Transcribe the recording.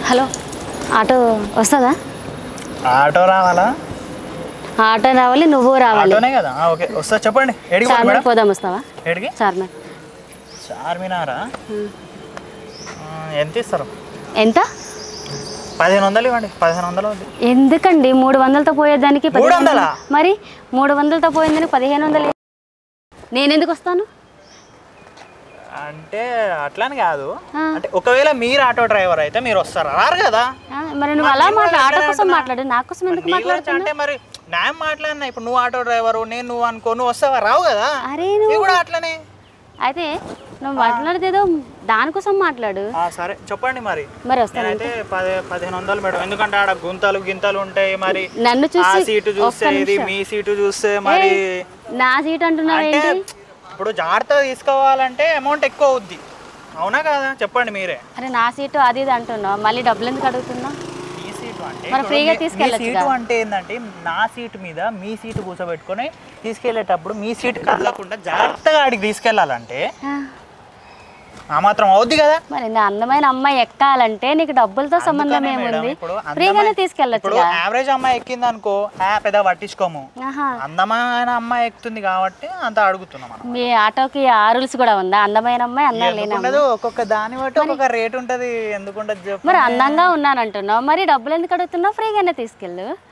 Hello auto వస్తుందా? Auto రావాలా? Auto రావాలి, నువ్వు రావాలి. ఆటోనే కదా? ఓకే వస్తా. చెప్పండి. ఎడికి చార్మినార్ పోదాం, వస్తావా? ఎడికి? చార్మినార్. చార్మినారా? ఎంత ఇస్తారు? ఎంత? 1500 ఇవ్వండి. 1500 ఉంది. ఎందుకండి 300తో పోయేదానికి 300? మరి 300తో పోయేదానికి 1500. నేను ఎందుకు వస్తాను అంటే అట్లాని కాదు. అంటే ఒకవేళ మీరు ఆటో డ్రైవర్ అయితే మీరు వస్తారా? రారు కదా. మరి నువ్వు అలా ఆటో కోసం మాట్లాడు, నా కోసం ఎందుకు మాట్లాడుతున్నావు? అంటే మరి నేను మాట్లాడినా, ఇప్పుడు నువ్వు ఆటో డ్రైవరు, నేను నువ్వు అనుకో, నువ్వు వస్తావా? రావు కదా. అరే నువ్వు కూడా అట్లనే. అయితే నువ్వు మాట్లాడేదేదో దానికోసం మాట్లాడు. సరే చెప్పండి. మరి వస్తానంటే 1500 మేడం. ఎందుకంటే ఆడ గుంతలు గింతలు ఉంటాయి. మరి నన్ను చూసి సీటు చూస్తే ఇది మీ సీటు చూస్తే మరి నా సీట్ అంటున్నావు ఏంటి? ఇప్పుడు జాగ్రత్తగా తీసుకోవాలంటే అమౌంట్ ఎక్కువ అవుద్ది. అవునా కదా? చెప్పండి మీరే. అరే నా సీటు అది ఇది అంటున్నావు, మళ్ళీ డబ్బులు ఎందుకు అడుగుతున్నావు? మీ సీటు అంటే మరి ఫ్రీగా తీసుకెళ్ళచ్చు. సీటు అంటే ఏంటంటే నా సీటు మీద మీ సీటు కూర్చోబెట్టుకొని తీసుకెళ్లేటప్పుడు మీ సీటు కదలకుండా జాగ్రత్తగా ఆడికి తీసుకెళ్లాలంటే ఆ మాత్రం అవుద్ది కదా. మరి అందమైన అమ్మాయి ఎక్కాలంటే నీకు డబ్బులతో సంబంధం ఏముంది? ఫ్రీగానే తీసుకెళ్ళచ్చు. ఇప్పుడు యావరేజ్ అమ్మాయి ఎక్కింది అనుకో, పెద్ద పట్టించుకోము. అందమైన అమ్మాయి ఎక్కుతుంది కాబట్టి అంత అడుగుతున్నాం. మీ ఆటోకి ఆ రూల్స్ కూడా ఉందా? అందమైన అమ్మాయి, అందం లేని అమ్మాయి, ఒక్కొక్క దాన్ని బట్టి ఒక్కొక్క రేట్ ఉంటది. ఎందుకుంటది? మరి అందంగా ఉన్నానంటున్నావు, మరి డబ్బులు ఎందుకు అడుగుతున్నావు? ఫ్రీగానే తీసుకెళ్ళు.